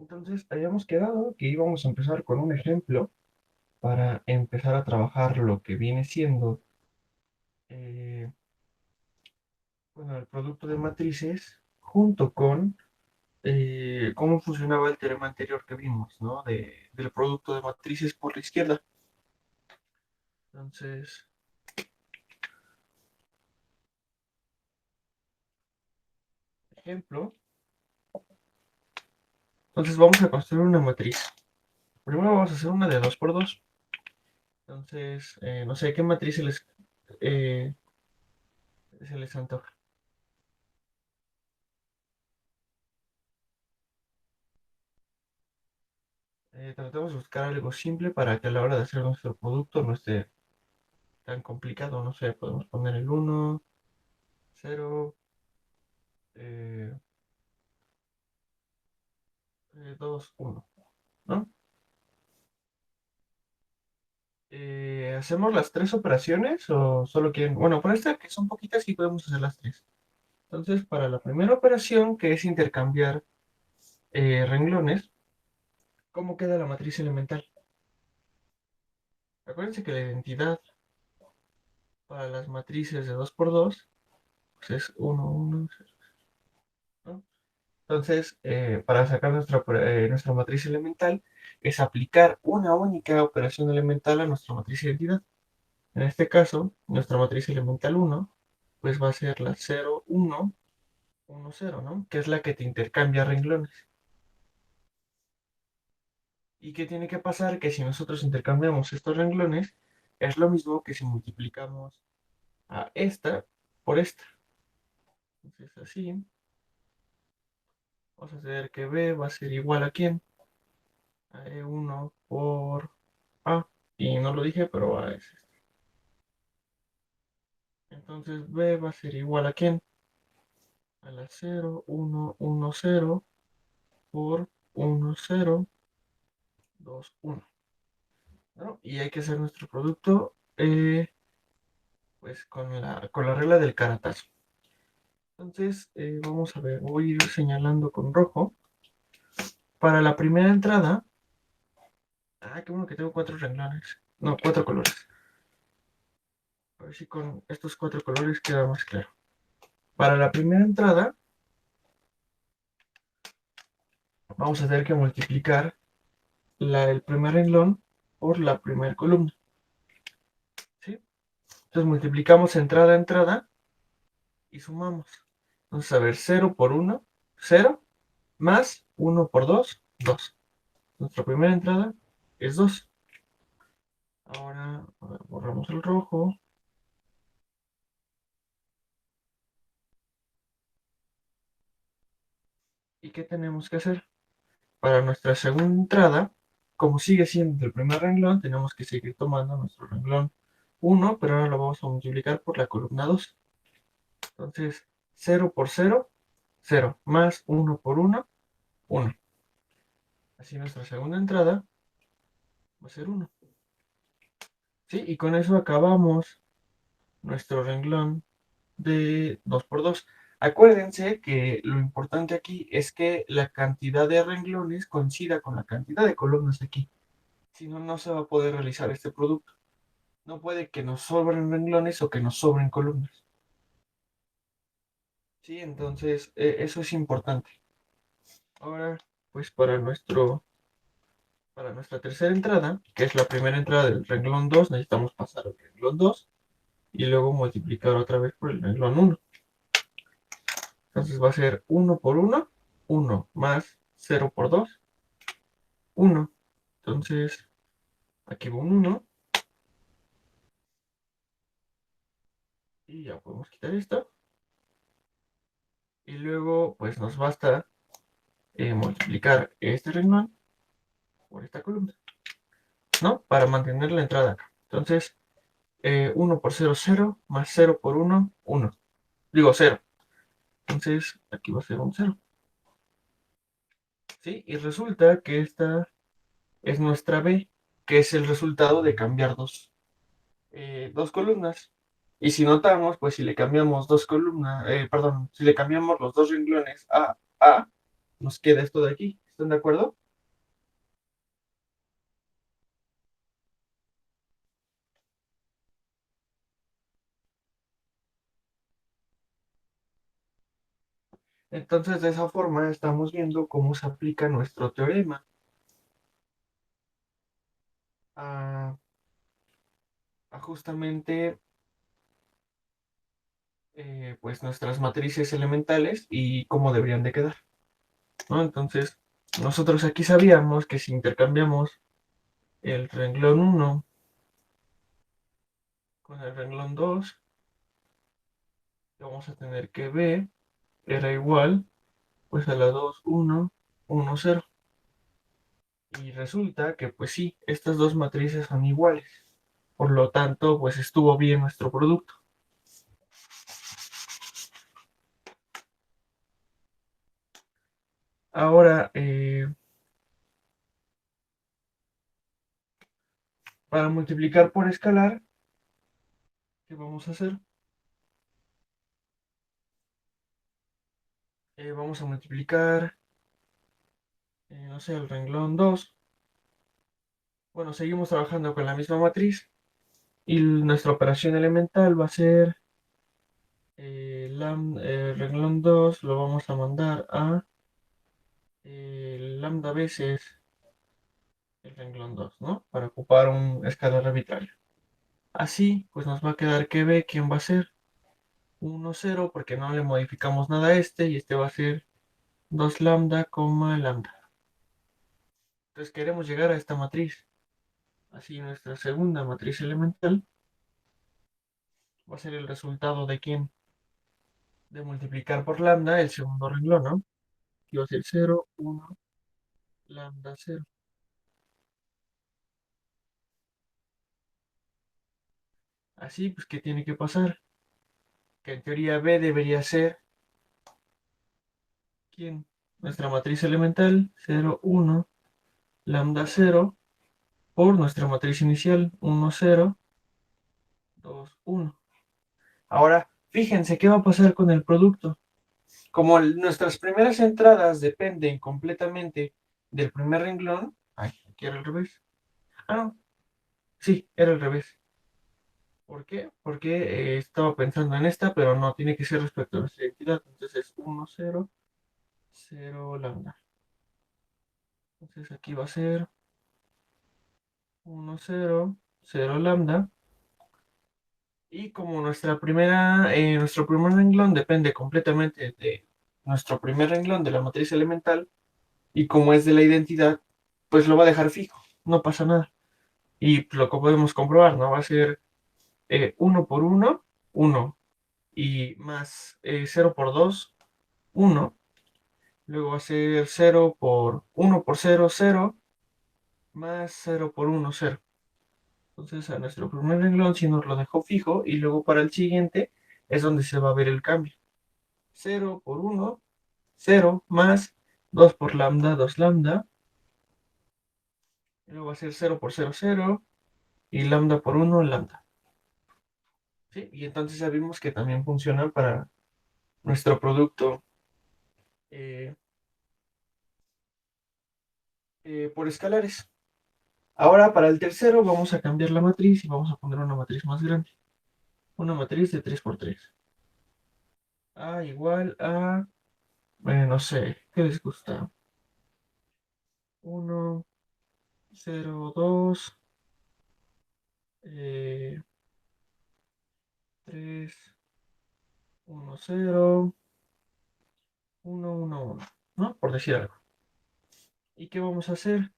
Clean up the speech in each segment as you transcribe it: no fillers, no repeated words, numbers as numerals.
Entonces, habíamos quedado que íbamos a empezar con un ejemplo para empezar a trabajar lo que viene siendo eh, bueno, el producto de matrices junto con cómo funcionaba el teorema anterior que vimos, ¿no? Del producto de matrices por la izquierda. Entonces, ejemplo. Entonces vamos a construir una matriz. Primero vamos a hacer una de 2 por 2. Entonces, no sé qué matriz eh, se les antoja. Tratamos de buscar algo simple para que a la hora de hacer nuestro producto no esté tan complicado. No sé, podemos poner el 1, 0, 2, 1, ¿no? ¿Hacemos las tres operaciones o solo quieren? Bueno, por esta que son poquitas sí podemos hacer las tres. Entonces, para la primera operación, que es intercambiar renglones, ¿cómo queda la matriz elemental? Acuérdense que la identidad para las matrices de 2 por 2 pues es 1, 1, 0, ¿no? Entonces, para sacar nuestra matriz elemental, es aplicar una única operación elemental a nuestra matriz identidad. En este caso, nuestra matriz elemental 1 pues va a ser la 0, 1, 1, 0, ¿no? Que es la que te intercambia renglones. ¿Y qué tiene que pasar? Que si nosotros intercambiamos estos renglones, es lo mismo que si multiplicamos a esta por esta. Entonces, así, vamos a hacer que B va a ser igual a ¿quién? A E1 por A. Y no lo dije, pero A es este. Entonces, B va a ser igual a ¿quién? A la 0, 1, 1, 0 por 1, 0, 2, 1. ¿No? Y hay que hacer nuestro producto pues con la regla del caratazo. Entonces, vamos a ver, voy a ir señalando con rojo. Para la primera entrada, qué bueno que tengo 4 renglones. No, 4 colores. A ver si con estos 4 colores queda más claro. Para la primera entrada, vamos a tener que multiplicar el primer renglón por la primera columna. ¿Sí? Entonces multiplicamos entrada a entrada y sumamos. Entonces, a ver, 0 por 1, 0, más 1 por 2, 2. Nuestra primera entrada es 2. Ahora, a ver, borramos el rojo. ¿Y qué tenemos que hacer? Para nuestra segunda entrada, como sigue siendo el primer renglón, tenemos que seguir tomando nuestro renglón 1, pero ahora lo vamos a multiplicar por la columna 2. Entonces, 0 por 0, 0, más 1 por 1, 1. Así nuestra segunda entrada va a ser 1. ¿Sí? Y con eso acabamos nuestro renglón de 2 por 2. Acuérdense que lo importante aquí es que la cantidad de renglones coincida con la cantidad de columnas aquí. Si no, no se va a poder realizar este producto. No puede que nos sobren renglones o que nos sobren columnas. Sí, entonces eso es importante. Ahora, pues para nuestra tercera entrada, que es la primera entrada del renglón 2, necesitamos pasar al renglón 2 y luego multiplicar otra vez por el renglón 1. Entonces va a ser 1 por 1, 1 más 0 por 2, 1. Entonces, aquí va un 1 y ya podemos quitar esto. Y luego, pues nos basta multiplicar este renglón por esta columna, ¿no? Para mantener la entrada acá. Entonces, 1 por 0, 0, más 0 por 1, 1. Digo 0. Entonces, aquí va a ser un 0. ¿Sí? Y resulta que esta es nuestra B, que es el resultado de cambiar dos columnas. Y si notamos, pues si le cambiamos dos columnas, perdón, si le cambiamos los dos renglones a, nos queda esto de aquí, ¿Están de acuerdo? Entonces, de esa forma estamos viendo cómo se aplica nuestro teorema a, a justamente pues nuestras matrices elementales y cómo deberían de quedar, ¿no? Entonces, nosotros aquí sabíamos que si intercambiamos el renglón uno con el renglón 2, vamos a tener que B era igual pues a la 2 1 1 0. Y resulta que pues sí, estas dos matrices son iguales. Por lo tanto, pues estuvo bien nuestro producto. Ahora, para multiplicar por escalar, ¿qué vamos a hacer? Vamos a multiplicar, no sé, el renglón 2. Bueno, seguimos trabajando con la misma matriz y nuestra operación elemental va a ser renglón 2 lo vamos a mandar a lambda veces el renglón 2, ¿no? Para ocupar un escalar arbitrario. Así, pues nos va a quedar que B, ¿quién va a ser? 1 0 porque no le modificamos nada a este y este va a ser 2 lambda, lambda. Entonces queremos llegar a esta matriz. Así nuestra segunda matriz elemental va a ser el resultado de quién? De multiplicar por lambda el segundo renglón, ¿no? Aquí va a ser 0, 1, lambda 0. Así, pues, ¿qué tiene que pasar? Que en teoría B debería ser, ¿quién? Nuestra matriz elemental, 0, 1, lambda 0, por nuestra matriz inicial, 1, 0, 2, 1. Ahora, fíjense qué va a pasar con el producto. Como nuestras primeras entradas dependen completamente del primer renglón. Ay, aquí era al revés. Ah, no, sí, era al revés. ¿Por qué? Porque estaba pensando en esta, pero no, tiene que ser respecto a nuestra identidad. Entonces es 1, 0, 0 lambda. Entonces aquí va a ser 1, 0, 0 lambda. Y como nuestro primer renglón depende completamente de nuestro primer renglón de la matriz elemental, y como es de la identidad, pues lo va a dejar fijo, no pasa nada. Y lo que podemos comprobar, ¿no? Va a ser 1 por 1, 1, y más 0 por 2, 1. Luego va a ser 0 por 1 por 0, 0, más 0 por 1, 0. Entonces a nuestro primer renglón sí nos lo dejó fijo y luego para el siguiente es donde se va a ver el cambio. 0 por 1, 0, más 2 por lambda, 2 lambda. Y luego va a ser 0 por 0, 0, y lambda por 1, lambda. ¿Sí? Y entonces ya vimos que también funciona para nuestro producto eh, por escalares. Ahora para el tercero vamos a cambiar la matriz y vamos a poner una matriz más grande. Una matriz de 3 por 3. A igual a, no sé, ¿qué les gusta? 1, 0, 2, 3, 1, 0, 1, 1, 1, ¿no? Por decir algo. ¿Y qué vamos a hacer?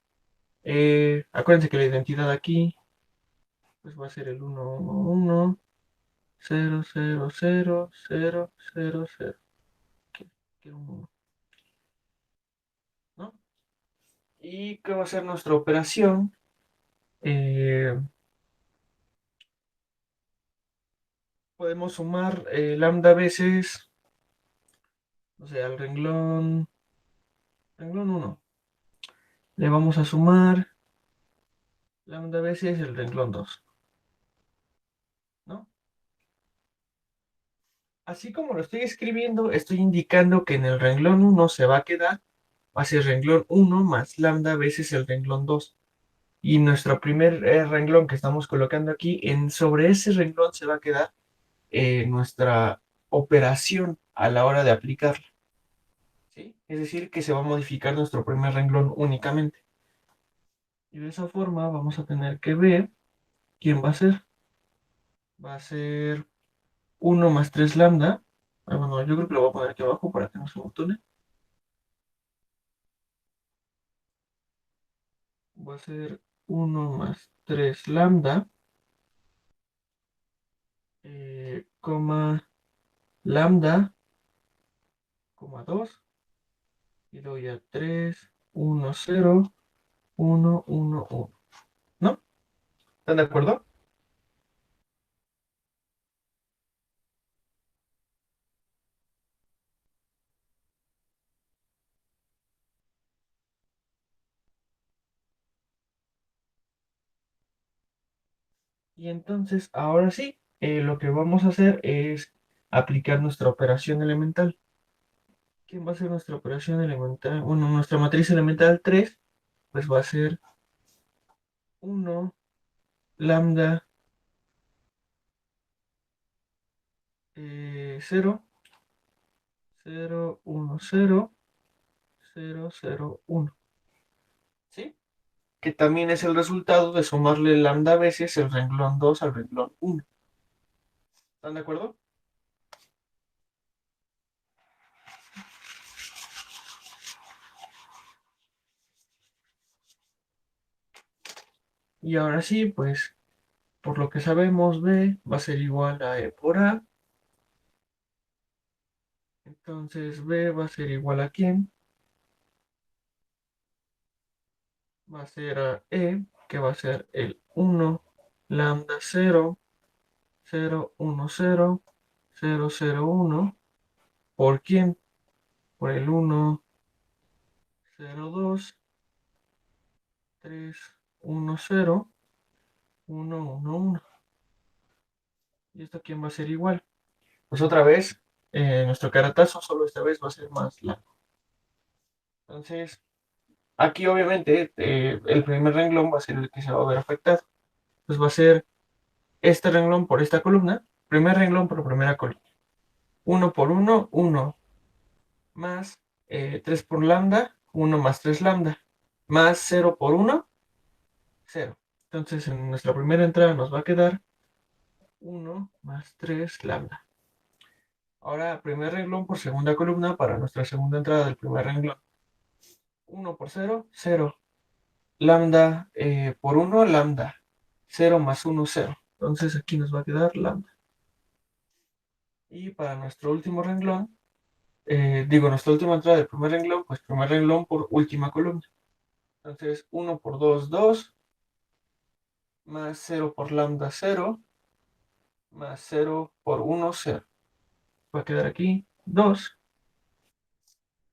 Acuérdense que la identidad aquí pues va a ser el 1, 1, 1, 0, 0, 0, 0, 0, 0. ¿Qué 1, ¿no? ¿Y qué va a ser nuestra operación? Eh, Podemos sumar lambda veces, o sea, al renglón 1. Le vamos a sumar lambda veces el renglón 2, ¿no? Así como lo estoy escribiendo, estoy indicando que en el renglón 1 se va a quedar va a ser renglón 1 más lambda veces el renglón 2. Y nuestro primer renglón que estamos colocando aquí, sobre ese renglón se va a quedar nuestra operación a la hora de aplicarla. ¿Sí? Es decir, que se va a modificar nuestro primer renglón únicamente. Y de esa forma vamos a tener que ver quién va a ser. Va a ser 1 más 3 lambda. Bueno, yo creo que lo voy a poner aquí abajo para que no se botone. Va a ser 1 más 3 lambda, coma lambda, coma 2, y doy a 3, 1, 0, 1, 1, 1. ¿No? ¿Están de acuerdo? Y entonces, ahora sí, lo que vamos a hacer es aplicar nuestra operación elemental. ¿Quién va a ser nuestra operación elemental? Bueno, nuestra matriz elemental 3, pues va a ser 1 lambda 0, 0, 1, 0, 0, 0, 1. ¿Sí? Que también es el resultado de sumarle lambda veces el renglón 2 al renglón 1. ¿Están de acuerdo? Y ahora sí, pues, por lo que sabemos, B va a ser igual a E por A. Entonces, B va a ser igual a ¿quién? Va a ser a E, que va a ser el 1 lambda 0, 0, 1, 0, 0, 0, 1. ¿Por quién? Por el 1, 0, 2, 3, 1, 0, 1, 1, 1. ¿Y esto quién va a ser igual? Pues otra vez, nuestro caratazo solo esta vez va a ser más largo. Entonces, aquí obviamente el primer renglón va a ser el que se va a ver afectado. Pues va a ser este renglón por esta columna, primer renglón por primera columna. 1 por 1, 1, más 3 por lambda, 1 más 3 lambda, más 0 por 1, 0. Entonces, en nuestra primera entrada nos va a quedar 1 más 3 lambda. Ahora, primer renglón por segunda columna para nuestra segunda entrada del primer renglón. 1 por 0, 0. Lambda por 1, lambda. 0 más 1, 0. Entonces aquí nos va a quedar lambda. Y para nuestro último renglón, nuestra última entrada del primer renglón, pues primer renglón por última columna. Entonces 1 por 2, 2, más 0 por lambda, 0, más 0 por 1, 0. Va a quedar aquí 2.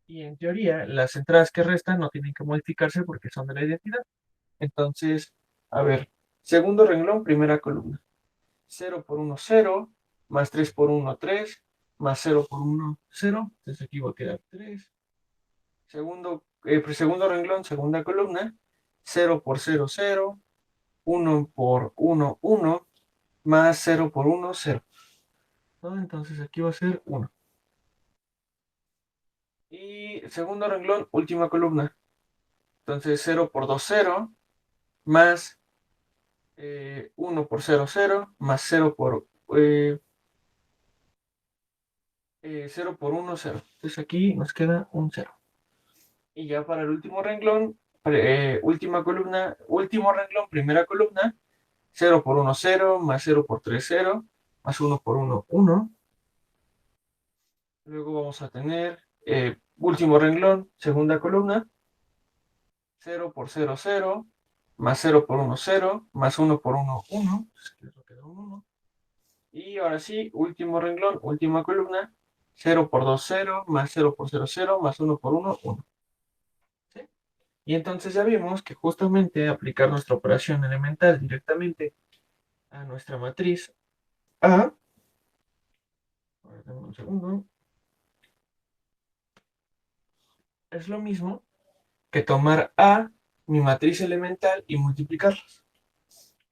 Y en teoría, las entradas que restan no tienen que modificarse porque son de la identidad. Entonces, a ver, segundo renglón, primera columna. 0 por 1, 0, más 3 por 1, 3, más 0 por 1, 0. Entonces aquí va a quedar 3. Segundo renglón, segunda columna. 0 por 0, 0. 1 por 1, 1. Más 0 por 1, 0. ¿No? Entonces aquí va a ser 1. Y segundo renglón, última columna. Entonces 0 por 2, 0. Más 1 por 0, 0. Más 0 por 0 por 1, 0. Entonces aquí nos queda un 0. Y ya para el último renglón, última columna, último renglón, primera columna, 0 por 1, 0, más 0 por 3, 0, más 1 por 1, 1. Luego vamos a tener último renglón, segunda columna, 0 por 0, 0, más 0 por 1, 0, más 1 por 1, 1. Eso queda un 1. Y ahora sí, último renglón, última columna, 0 por 2, 0, más 0 por 0, 0, más 1 por 1, 1. ¿Sí? Y entonces ya vimos que justamente aplicar nuestra operación elemental directamente a nuestra matriz A, a ver, dame un segundo, es lo mismo que tomar A, mi matriz elemental, y multiplicarlas.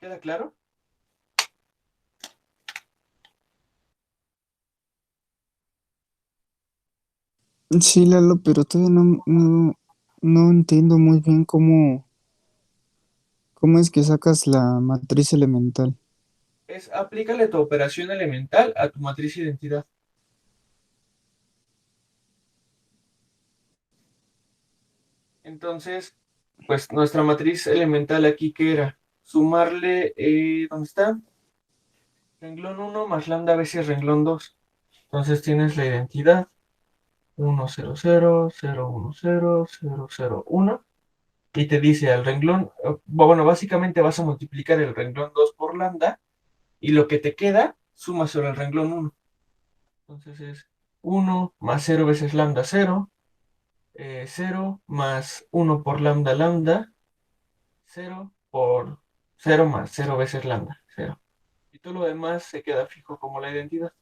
¿Queda claro? Sí, Lalo, pero todavía no entiendo muy bien cómo es que sacas la matriz elemental. Es aplícale tu operación elemental a tu matriz identidad. Entonces, pues nuestra matriz elemental aquí, ¿qué era? Sumarle, ¿dónde está? Renglón uno más lambda veces renglón 2. Entonces tienes la identidad 1, 0, 0, 0, 1, 0, 0, 1. Y te dice al renglón, bueno, básicamente vas a multiplicar el renglón 2 por lambda y lo que te queda suma sobre el renglón uno. Entonces es 1 más 0 veces lambda 0, 0 más 1 por lambda 0 por 0 más 0 veces lambda 0. Y todo lo demás se queda fijo como la identidad,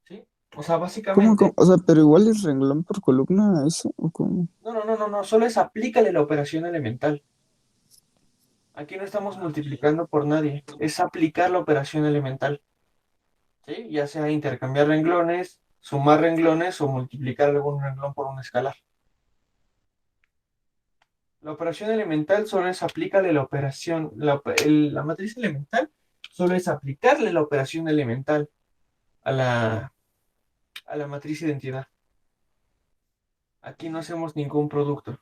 ¿sí? O sea, básicamente, O sea, pero igual es renglón por columna eso, ¿o cómo? no, solo es aplícale la operación elemental. Aquí no estamos multiplicando por nadie, es aplicar la operación elemental, ¿sí? Ya sea intercambiar renglones, sumar renglones o multiplicar algún renglón por un escalar. La operación elemental solo es aplicarle la operación, la matriz elemental solo es aplicarle la operación elemental a la matriz identidad. Aquí no hacemos ningún producto.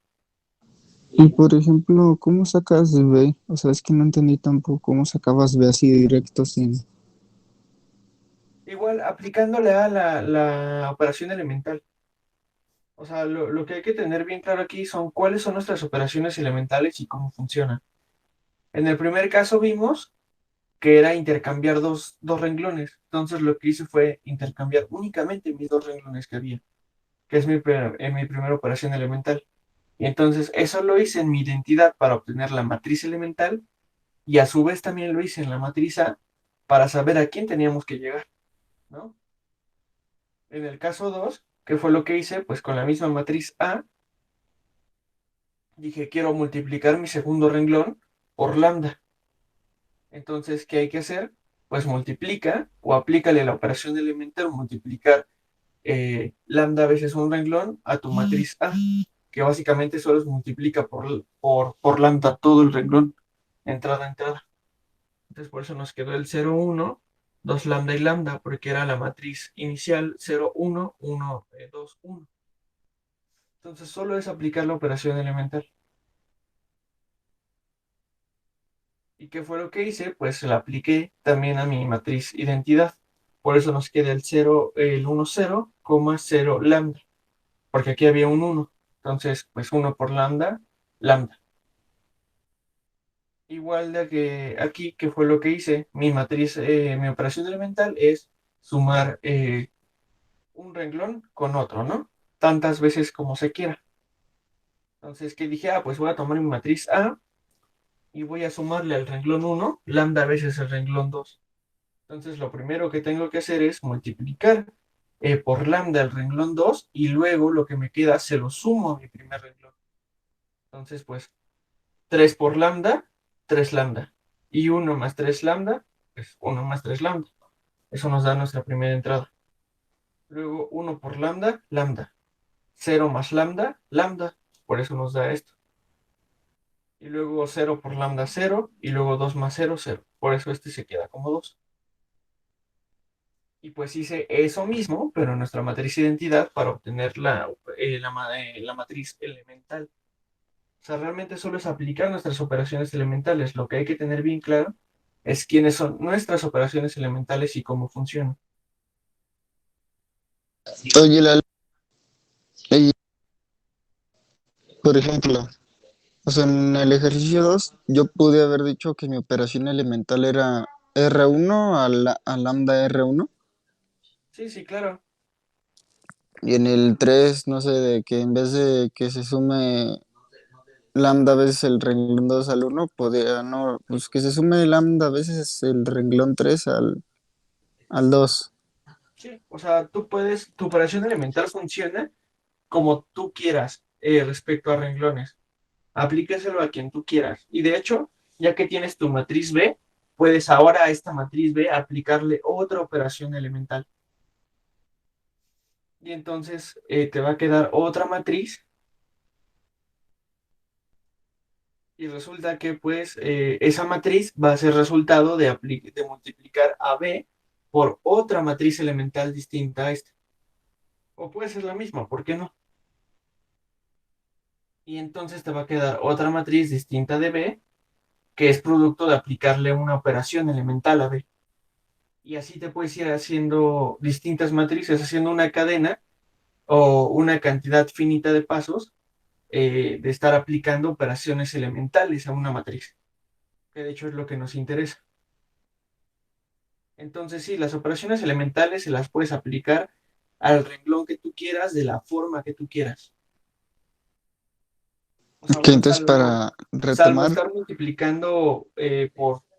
Y por ejemplo, ¿cómo sacas B? O sea, es que no entendí tampoco cómo sacabas B así directo sin... Igual, aplicándole a la operación elemental. O sea, lo que hay que tener bien claro aquí son cuáles son nuestras operaciones elementales y cómo funcionan. En el primer caso vimos que era intercambiar dos renglones. Entonces lo que hice fue intercambiar únicamente mis dos renglones que había, que es mi primera operación elemental. Y entonces eso lo hice en mi identidad para obtener la matriz elemental y a su vez también lo hice en la matriz A para saber a quién teníamos que llegar, ¿no? En el caso 2, ¿qué fue lo que hice? Pues con la misma matriz A, dije quiero multiplicar mi segundo renglón por lambda. Entonces, ¿qué hay que hacer? Pues multiplica o aplícale la operación elemental, multiplicar lambda veces un renglón a tu matriz A, que básicamente solo es multiplica por lambda todo el renglón, entrada a entrada. Entonces por eso nos quedó el 0, 1, 2 lambda y lambda, porque era la matriz inicial 0, 1, 1, 2, 1. Entonces solo es aplicar la operación elemental. ¿Y qué fue lo que hice? Pues la apliqué también a mi matriz identidad. Por eso nos queda el 0, el 1, 0, 0 lambda, porque aquí había un 1. Entonces, pues 1 por lambda, lambda. Igual de que aquí, ¿qué fue lo que hice? Mi matriz, mi operación elemental es sumar un renglón con otro, ¿no? Tantas veces como se quiera. Entonces, ¿qué dije? Ah, pues voy a tomar mi matriz A y voy a sumarle al renglón uno lambda veces el renglón 2. Entonces, lo primero que tengo que hacer es multiplicar por lambda el renglón 2 y luego lo que me queda se lo sumo a mi primer renglón. Entonces, pues 3 por lambda, 3 lambda. Y uno más 3 lambda, pues uno más 3 lambda. Eso nos da nuestra primera entrada. Luego uno por lambda, lambda. Cero más lambda, lambda. Por eso nos da esto. Y luego cero por lambda, cero. Y luego 2 más cero, cero. Por eso este se queda como 2. Y pues hice eso mismo, pero en nuestra matriz identidad para obtener la matriz elemental. O sea, realmente solo es aplicar nuestras operaciones elementales. Lo que hay que tener bien claro es quiénes son nuestras operaciones elementales y cómo funcionan. Oye, y, por ejemplo, o sea, en el ejercicio 2 yo pude haber dicho que mi operación elemental era R1 a lambda R1. Sí, sí, claro. Y en el 3 no sé, de que en vez de que se sume lambda veces el renglón 2 al uno podía, no, pues que se sume lambda veces el renglón 3 al dos. Sí, o sea, tú puedes, tu operación elemental funciona como tú quieras. respecto a renglones. Aplícaselo a quien tú quieras. Y de hecho, ya que tienes tu matriz B, puedes ahora a esta matriz B aplicarle otra operación elemental. Y entonces te va a quedar otra matriz y resulta que pues esa matriz va a ser resultado de multiplicar a B por otra matriz elemental distinta a esta. O puede ser la misma, ¿por qué no? Y entonces te va a quedar otra matriz distinta de B, que es producto de aplicarle una operación elemental a B. Y así te puedes ir haciendo distintas matrices, haciendo una cadena o una cantidad finita de pasos de estar aplicando operaciones elementales a una matriz, que de hecho es lo que nos interesa. Entonces, sí, las operaciones elementales se las puedes aplicar al renglón que tú quieras, de la forma que tú quieras. O sea, Ok, entonces para salvo retomar, estar multiplicando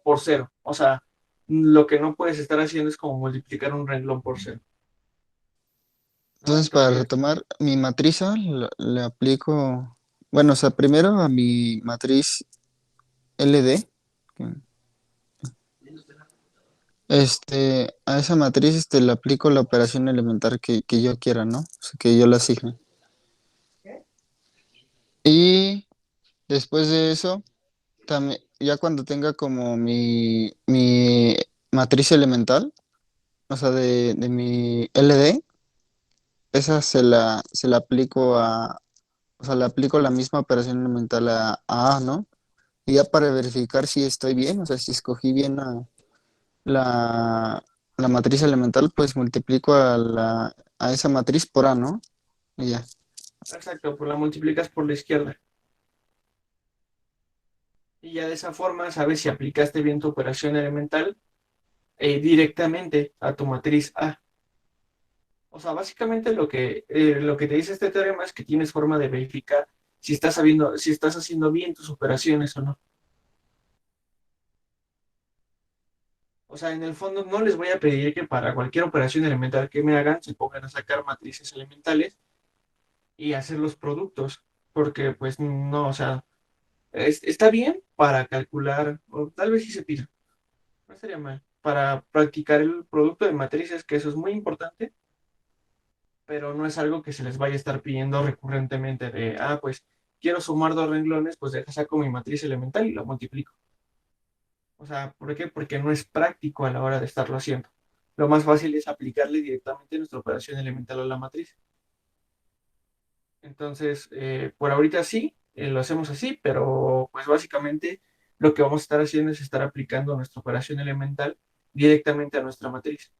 por cero. O sea, lo que no puedes estar haciendo es como multiplicar un renglón por cero, ¿no? Entonces, mi matriza le aplico, bueno, o sea, primero a mi matriz LD, que- a esa matriz le aplico la operación elemental que yo quiera, ¿no? O sea, que yo la asigne. Y después de eso, también, ya cuando tenga como mi matriz elemental, o sea, de mi LD, esa se la aplico o sea, le aplico la misma operación elemental a A, ¿no? Y ya para verificar si estoy bien, o sea, si escogí bien la, la matriz elemental, pues multiplico a esa matriz por A, ¿no? Y ya. exacto, pues la multiplicas por la izquierda. Y ya de esa forma sabes si aplicaste bien tu operación elemental directamente a tu matriz A. O sea, básicamente lo que te dice este teorema es que tienes forma de verificar si estás haciendo bien tus operaciones o no. O sea, en el fondo no les voy a pedir que para cualquier operación elemental que me hagan se pongan a sacar matrices elementales y hacer los productos, porque pues no, o sea, está bien para calcular, o tal vez sí se pida, no estaría mal, para practicar el producto de matrices, que eso es muy importante, pero no es algo que se les vaya a estar pidiendo recurrentemente de, pues quiero sumar dos renglones, pues deja saco mi matriz elemental y lo multiplico. O sea, ¿por qué? Porque no es práctico a la hora de estarlo haciendo. Lo más fácil es aplicarle directamente nuestra operación elemental a la matriz. Entonces, por ahorita sí, lo hacemos así, pero pues básicamente lo que vamos a estar haciendo es estar aplicando nuestra operación elemental directamente a nuestra matriz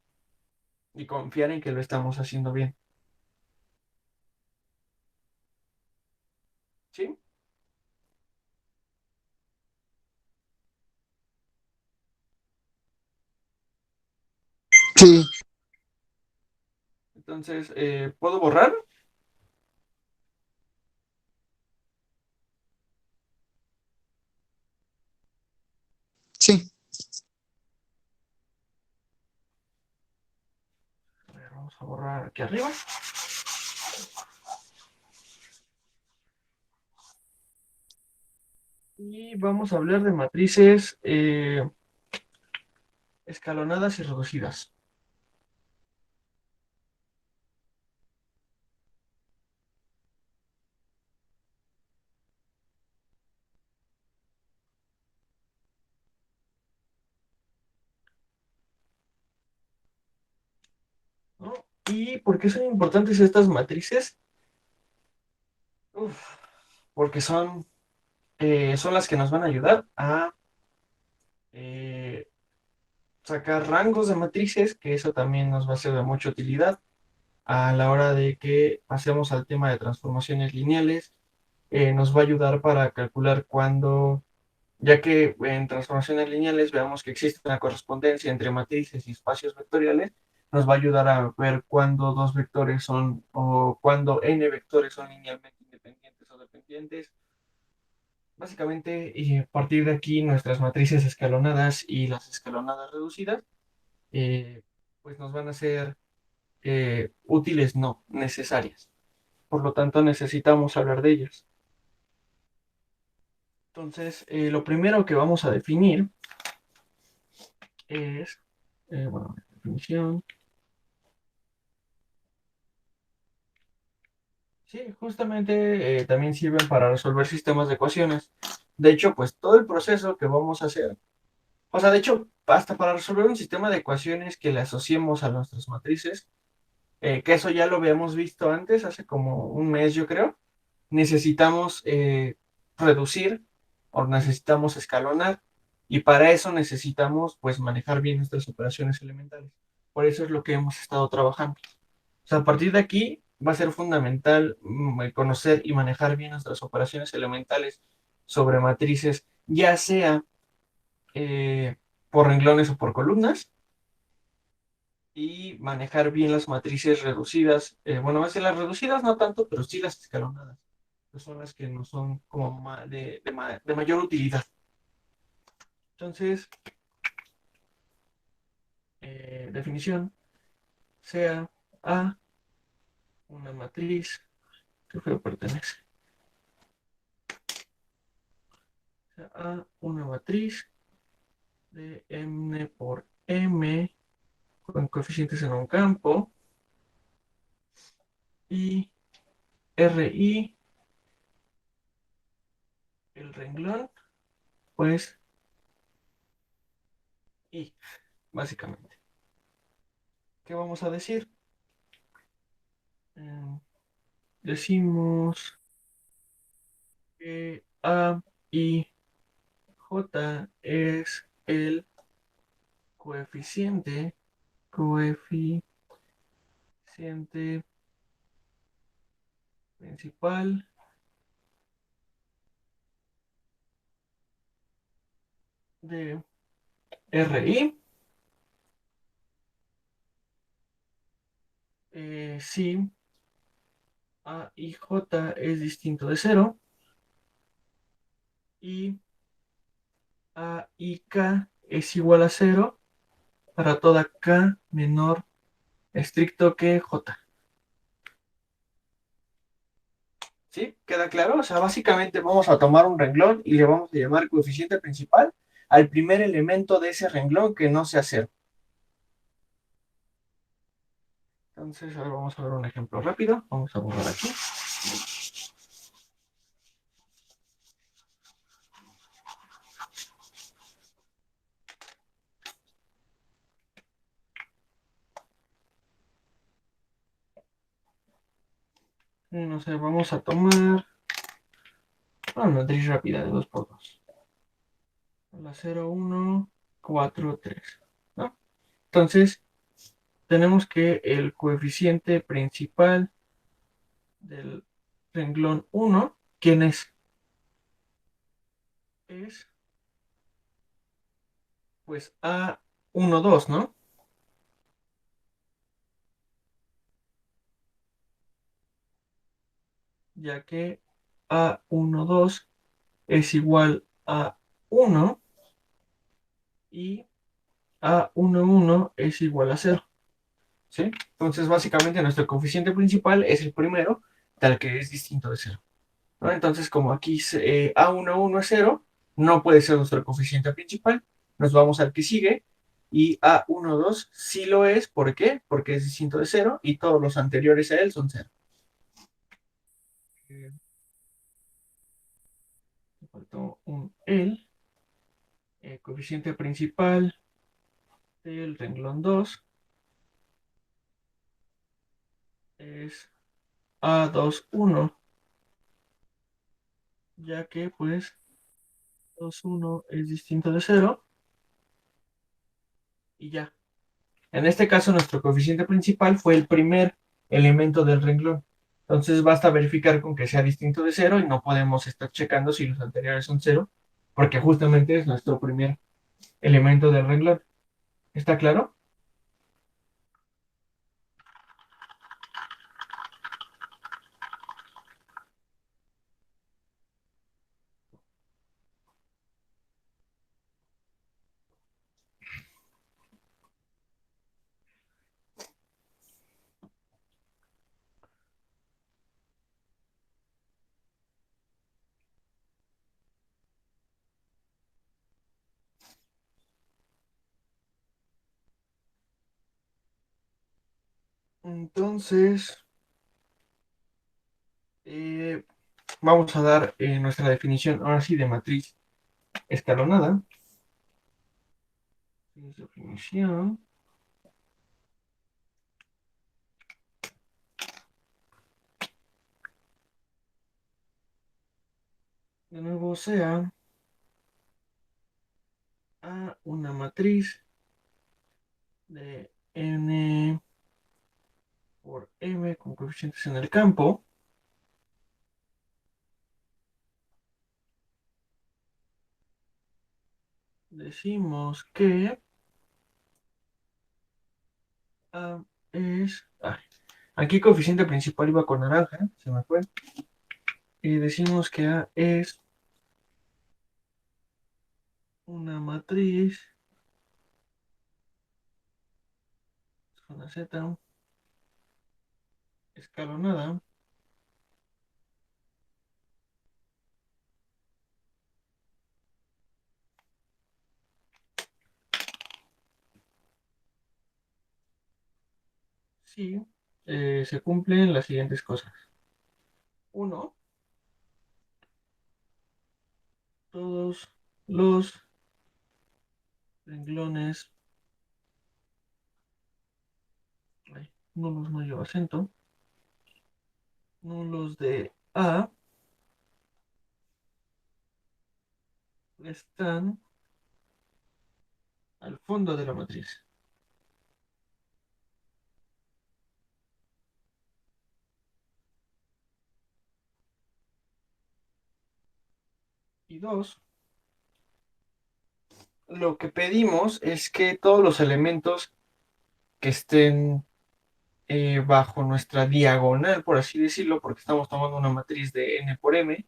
y confiar en que lo estamos haciendo bien. ¿Sí? Sí, Entonces, ¿puedo borrar? sí. A ver, vamos a borrar aquí arriba. Y vamos a hablar de matrices escalonadas y reducidas. ¿No? ¿Y por qué son importantes estas matrices? Uf, porque son las que nos van a ayudar a eh, sacar rangos de matrices, que eso también nos va a ser de mucha utilidad a la hora de que pasemos al tema de transformaciones lineales. Nos va a ayudar para calcular cuándo, ya que en transformaciones lineales veamos que existe una correspondencia entre matrices y espacios vectoriales, nos va a ayudar a ver cuándo dos vectores son o cuándo n vectores son linealmente independientes o dependientes. Básicamente, y a partir de aquí, nuestras matrices escalonadas y las escalonadas reducidas, pues nos van a ser útiles, no necesarias. por lo tanto necesitamos hablar de ellas. Entonces, lo primero que vamos a definir es, bueno, definición. Sí, justamente también sirven para resolver sistemas de ecuaciones. De hecho, pues todo el proceso que vamos a hacer, o sea, de hecho, hasta para resolver un sistema de ecuaciones que le asociemos a nuestras matrices, que eso ya lo habíamos visto antes, hace como un mes, yo creo, necesitamos reducir o necesitamos escalonar y para eso necesitamos pues manejar bien nuestras operaciones elementales. Por eso es lo que hemos estado trabajando. O sea, a partir de aquí va a ser fundamental conocer y manejar bien nuestras operaciones elementales sobre matrices, ya sea eh, por renglones o por columnas, y manejar bien las matrices reducidas. Bueno, más bien las reducidas no tanto, pero sí las escalonadas, que son las que no son como de mayor utilidad. Entonces, definición, sea A una matriz que fue pertenece. Sea A una matriz de m por m con coeficientes en un campo y RI, el renglón, pues I, básicamente. ¿Qué vamos a decir? Eh, Decimos que A y J es el coeficiente principal de RI. Si A y J es distinto de cero y A y K es igual a cero para toda K menor estricto que J. ¿Sí? ¿Queda claro? O sea, básicamente vamos a tomar un renglón y le vamos a llamar coeficiente principal al primer elemento de ese renglón que no sea cero. Entonces, ahora vamos a ver un ejemplo rápido. Vamos a borrar aquí. No sé, vamos a tomar una matriz rápida de 2 por 2. La 0, 1, 4, 3. ¿No? Entonces, tenemos que el coeficiente principal del renglón 1, ¿quién es? Es, pues, A1, 2, ¿no? Ya que A1, 2 es igual a 1 y A1, 1 es igual a 0. ¿Sí? Entonces, básicamente, nuestro coeficiente principal es el primero, tal que es distinto de 0. ¿No? Entonces, como aquí A11 es 0, no puede ser nuestro coeficiente principal. Nos vamos al que sigue. Y A12 sí lo es. ¿Por qué? Porque es distinto de 0 y todos los anteriores a él son 0. Me faltó un el. Coeficiente principal del renglón 2 es A21, ya que pues 21 es distinto de 0 y ya. En este caso, nuestro coeficiente principal fue el primer elemento del renglón. Entonces basta verificar con que sea distinto de cero y no podemos estar checando si los anteriores son cero, porque justamente es nuestro primer elemento del renglón. ¿Está claro? Entonces, eh, vamos a dar nuestra definición, ahora sí, de matriz escalonada. Definición. De nuevo sea a una matriz de n por m con coeficientes en el campo. Decimos que A es... aquí coeficiente principal iba con naranja, se me fue. Y decimos que A es una matriz con una Z escalonada. Si se cumplen las siguientes cosas. Uno, todos los renglones, nulos no lleva acento, nulos de A están al fondo de la matriz. Y dos, lo que pedimos es que todos los elementos que estén bajo nuestra diagonal, por así decirlo, porque estamos tomando una matriz de n por m,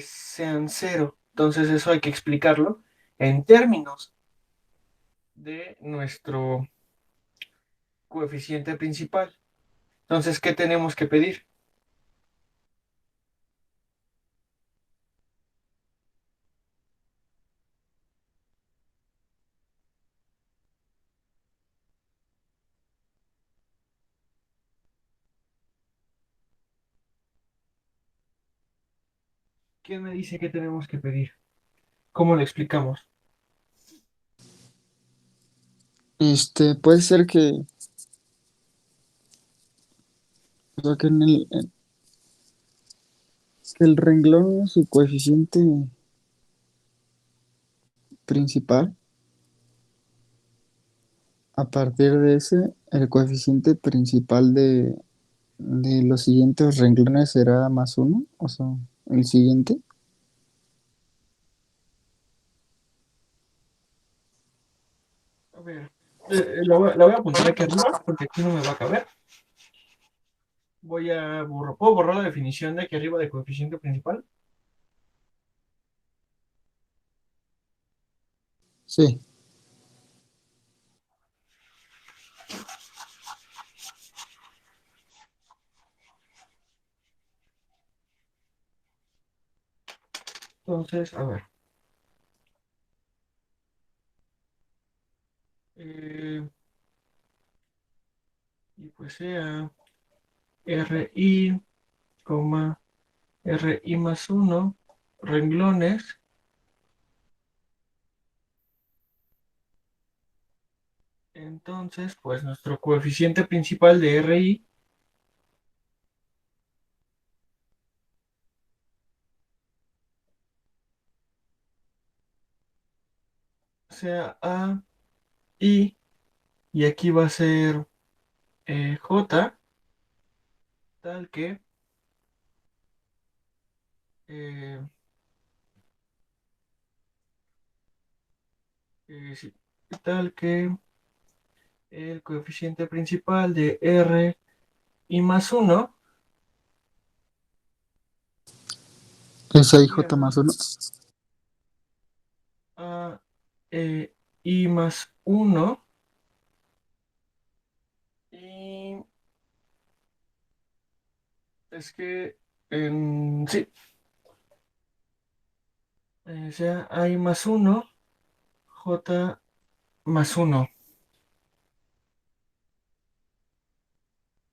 sean cero. Entonces eso hay que explicarlo en términos de nuestro coeficiente principal. Entonces, ¿qué tenemos que pedir? ¿Quién me dice qué tenemos que pedir? ¿Cómo lo explicamos? Puede ser o sea, que el renglón, su coeficiente principal, a partir de ese, el coeficiente principal de los siguientes renglones será más uno, o sea, el siguiente. A ver, la voy a apuntar aquí arriba porque aquí no me va a caber. ¿Puedo borrar la definición de aquí arriba de coeficiente principal? Sí, Entonces, a ver. eh, y pues sea RI, RI más uno renglones. Entonces, pues nuestro coeficiente principal de RI sea A, I, y aquí va a ser J, tal que, eh, sí, tal que el coeficiente principal de R I más uno es ahí J igual más uno. a I más uno y es que, sí, sea I más uno J más uno.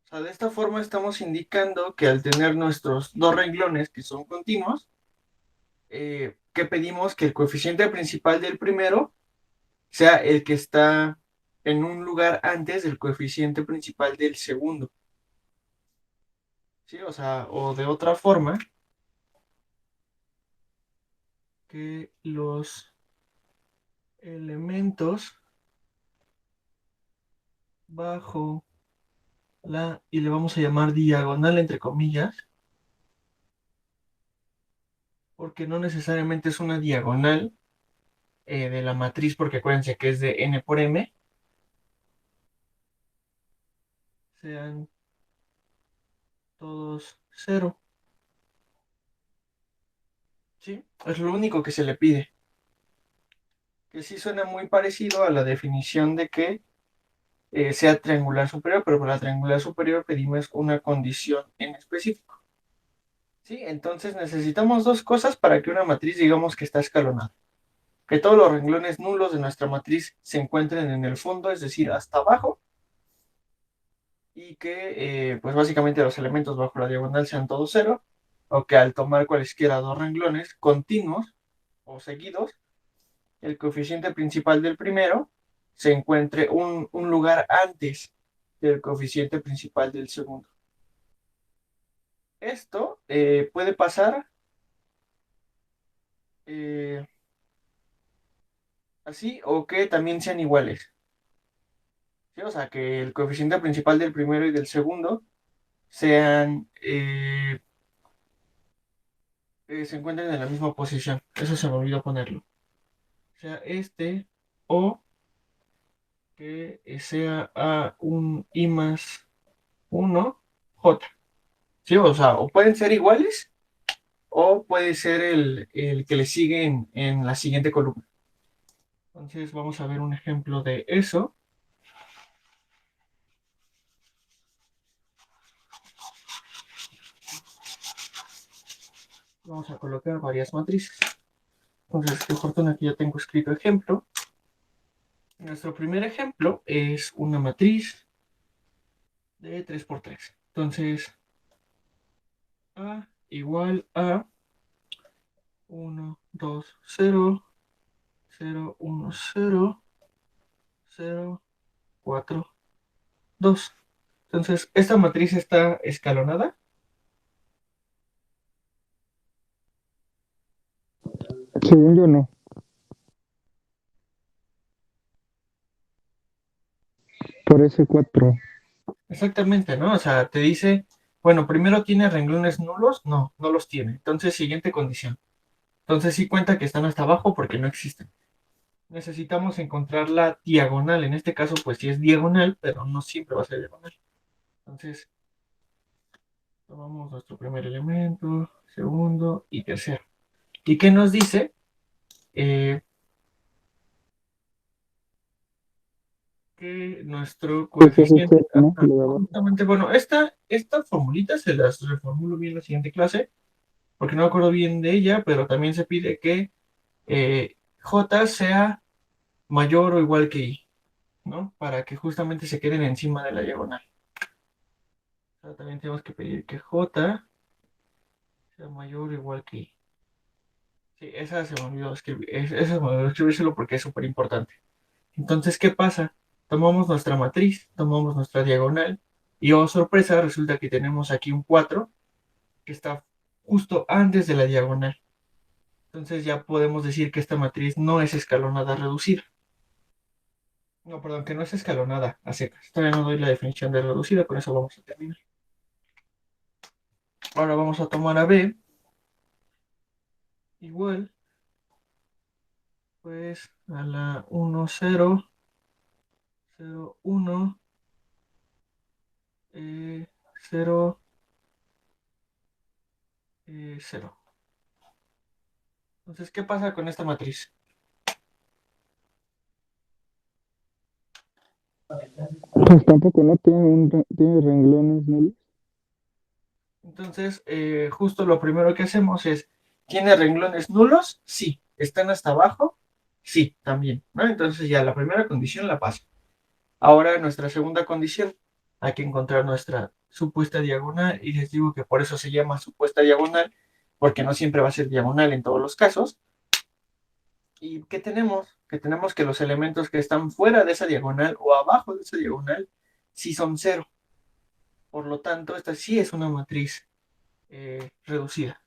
sea, de esta forma estamos indicando que al tener nuestros dos renglones que son continuos, que pedimos que el coeficiente principal del primero sea el que está en un lugar antes del coeficiente principal del segundo. ¿Sí? O sea, o de otra forma, que los elementos bajo y le vamos a llamar diagonal entre comillas, porque no necesariamente es una diagonal de la matriz, porque acuérdense que es de n por m, sean todos cero. ¿Sí? Es lo único que se le pide. Que sí suena muy parecido a la definición de que sea triangular superior, pero para la triangular superior pedimos una condición en específico. ¿Sí? Entonces necesitamos dos cosas para que una matriz digamos que está escalonada. Que todos los renglones nulos de nuestra matriz se encuentren en el fondo, es decir, hasta abajo, y que pues básicamente los elementos bajo la diagonal sean todos cero, o que al tomar cualesquiera dos renglones continuos o seguidos, el coeficiente principal del primero se encuentre un lugar antes del coeficiente principal del segundo. Esto puede pasar eh, así o que también sean iguales. ¿Sí? O sea, que el coeficiente principal del primero y del segundo sean se encuentren en la misma posición. Eso se me olvidó ponerlo. O sea, o que sea a un i más 1 j. ¿Sí? O sea, o pueden ser iguales o puede ser el que le sigue en la siguiente columna. Entonces vamos a ver un ejemplo de eso. Vamos a colocar varias matrices. Entonces, qué fortuna que ya tengo escrito ejemplo. Nuestro primer ejemplo es una matriz de 3 por 3. Entonces, A igual a 1, 2, 0, 0, 1, 0, 0, 4, 2. Entonces, esta matriz está escalonada. Según yo no. Por ese 4. Exactamente, ¿no? O sea, te dice, bueno, primero tiene renglones nulos. No, no los tiene. Entonces, siguiente condición. Entonces, sí cuenta que están hasta abajo porque no existen. Necesitamos encontrar la diagonal. En este caso, pues sí es diagonal, pero no siempre va a ser diagonal. Entonces, tomamos nuestro primer elemento, segundo y tercero. ¿Y qué nos dice? Que nuestro Pues ese es coeficiente, cero, ¿no? ajá, Lo de abajo. justamente, bueno, esta formulita se las reformulo bien en la siguiente clase, porque no me acuerdo bien de ella, pero también se pide que J sea mayor o igual que I, ¿no? Para que justamente se queden encima de la diagonal. O sea, también tenemos que pedir que J sea mayor o igual que I. Sí, esa se me olvidó escribir, esa se me olvidó escribírselo porque es súper importante. Entonces, ¿qué pasa? Tomamos nuestra matriz, tomamos nuestra diagonal y, oh sorpresa, resulta que tenemos aquí un 4 que está justo antes de la diagonal. Entonces ya podemos decir que esta matriz no es escalonada reducida. No, perdón, que no es escalonada a secas. Todavía no doy la definición de reducida, con eso vamos a terminar. Ahora vamos a tomar a B igual, pues a la 1, 0, 0, 1, 0, 0. Entonces, ¿qué pasa con esta matriz? Pues tampoco, ¿no? Tiene renglones nulos. Entonces, justo lo primero que hacemos es, ¿tiene renglones nulos? Sí. ¿Están hasta abajo? Sí, también, ¿no? Entonces ya la primera condición la paso. Ahora nuestra segunda condición, hay que encontrar nuestra supuesta diagonal y les digo que por eso se llama supuesta diagonal, porque no siempre va a ser diagonal en todos los casos. ¿Y qué tenemos? Que tenemos que los elementos que están fuera de esa diagonal o abajo de esa diagonal sí son cero. Por lo tanto, esta sí es una matriz reducida.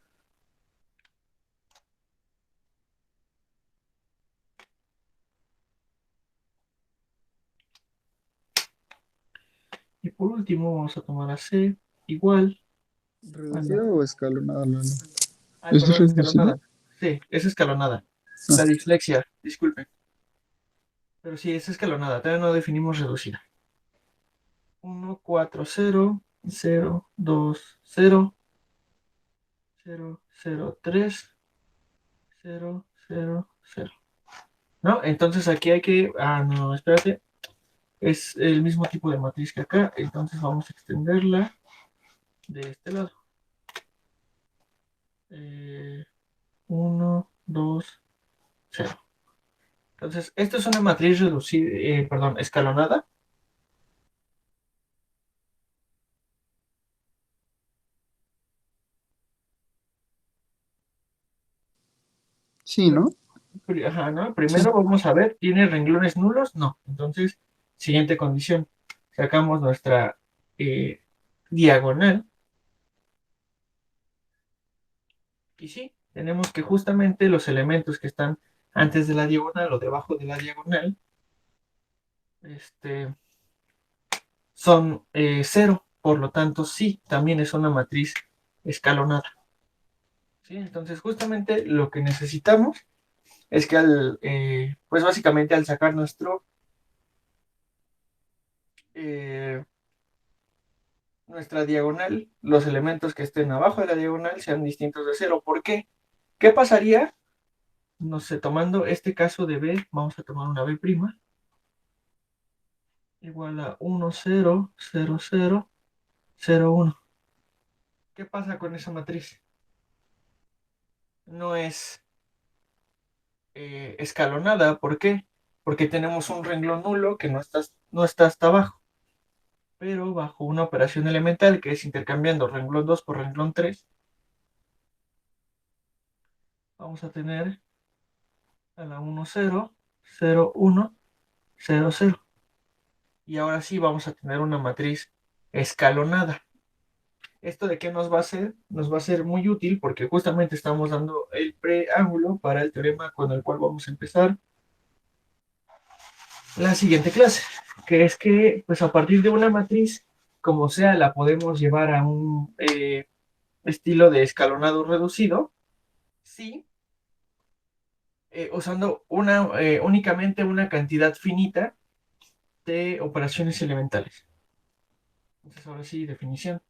Y por último vamos a tomar a C igual a ¿Reducida la... o escalonada, Lalo? Ay, ¿Es perdón, reducida? escalonada. Sí, es escalonada. La Ah, dislexia, disculpen. Pero sí, es escalonada. Todavía no definimos reducida. 1, 4, 0, 0, 2, 0, 0, 0, 3, 0, 0, 0. ¿No? Entonces aquí hay que... Ah, no, espérate. Es el mismo tipo de matriz que acá. Entonces vamos a extenderla de este lado. 1, 2, 0. Entonces, esto es una matriz reducida, perdón, escalonada. sí, ¿no? Ajá, ¿no? Sí. Primero vamos a ver, ¿tiene renglones nulos? No. Entonces, siguiente condición. Sacamos nuestra diagonal. Y sí, tenemos que justamente los elementos que están antes de la diagonal o debajo de la diagonal, este, son cero. Por lo tanto, sí, también es una matriz escalonada. ¿Sí? Entonces, justamente lo que necesitamos es que pues básicamente al sacar eh, nuestra diagonal, los elementos que estén abajo de la diagonal sean distintos de cero. ¿Por qué? ¿Qué pasaría? No sé, tomando este caso de B, vamos a tomar una B' igual a 1, 0, 0, 0, 0, 1. ¿Qué pasa con esa matriz? No es escalonada. ¿Por qué? Porque tenemos un renglón nulo que no está hasta abajo. Pero bajo una operación elemental que es intercambiando renglón 2 por renglón 3, vamos a tener a la 1, 0, 0, 1, 0, 0. Y ahora sí vamos a tener una matriz escalonada. ¿Esto de qué nos va a hacer? Nos va a ser muy útil porque justamente estamos dando el preámbulo para el teorema con el cual vamos a empezar la siguiente clase, que es que pues a partir de una matriz, como sea, la podemos llevar a un estilo de escalonado reducido, sí, usando únicamente una cantidad finita de operaciones elementales. Entonces, ahora sí, definición.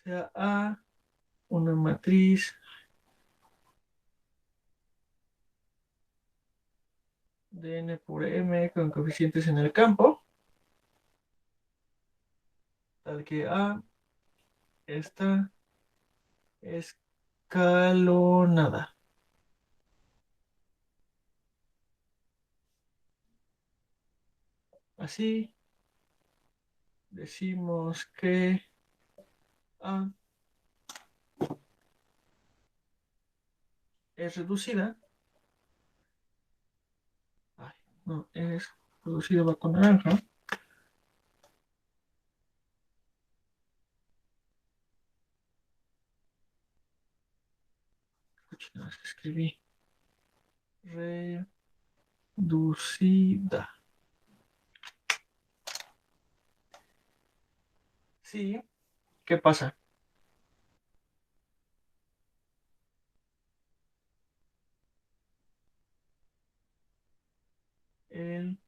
Sea A una matriz de n por m con coeficientes en el campo, tal que A está escalonada. Así decimos que A es reducida. Ay, no, es reducida va con naranja. Escuchen, escribí reducida. Sí, ¿qué pasa? El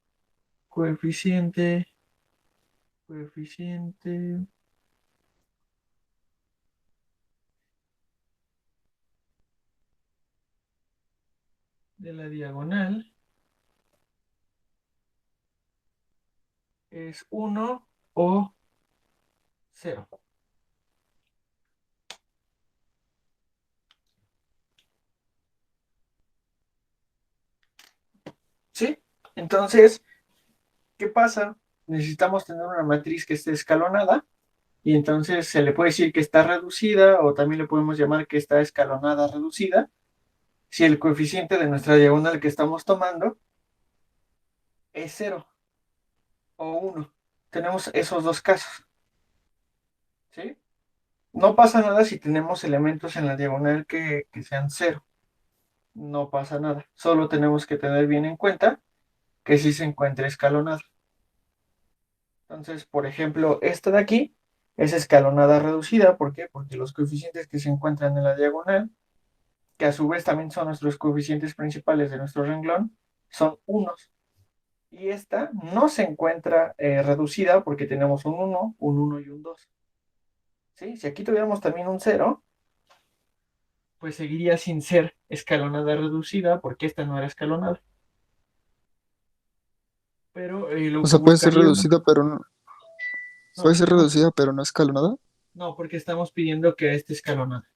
coeficiente de la diagonal es 1 o 0. Entonces, ¿qué pasa? Necesitamos tener una matriz que esté escalonada y entonces se le puede decir que está reducida o también le podemos llamar que está escalonada reducida si el coeficiente de nuestra diagonal que estamos tomando es cero o uno. Tenemos esos dos casos, ¿sí? No pasa nada si tenemos elementos en la diagonal que sean cero. No pasa nada. Solo tenemos que tener bien en cuenta que sí se encuentra escalonada. Entonces, por ejemplo, esta de aquí es escalonada reducida. ¿Por qué? Porque los coeficientes que se encuentran en la diagonal, que a su vez también son nuestros coeficientes principales de nuestro renglón, son unos. Y esta no se encuentra reducida porque tenemos un uno y un 2. ¿Sí? Si aquí tuviéramos también un cero, pues seguiría sin ser escalonada reducida porque esta no era escalonada. Pero lo O que sea, buscaríamos, no, puede ser tenemos, reducida, pero no escalonada. no, porque estamos pidiendo que esté escalonada.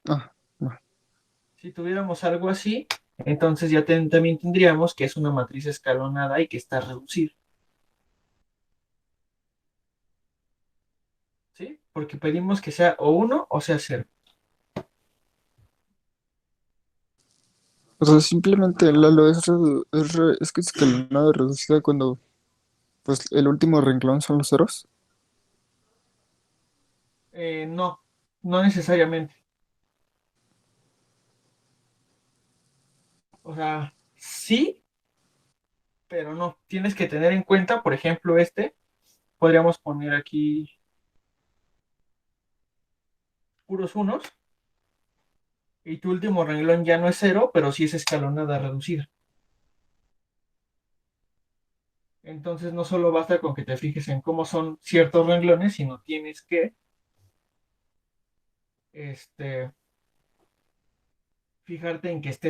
Ah, no. Si tuviéramos algo así, entonces ya también tendríamos que es una matriz escalonada y que está reducida, ¿sí? Porque pedimos que sea o uno o sea cero. O sea, simplemente Lalo es que es escalonada reducida cuando pues el último renglón son los ceros. No, no necesariamente. O sea, sí, pero no. Tienes que tener en cuenta, por ejemplo, podríamos poner aquí puros unos, y tu último renglón ya no es cero, pero sí es escalonada reducida. Entonces no solo basta con que te fijes en cómo son ciertos renglones, sino tienes que este, fijarte en que esté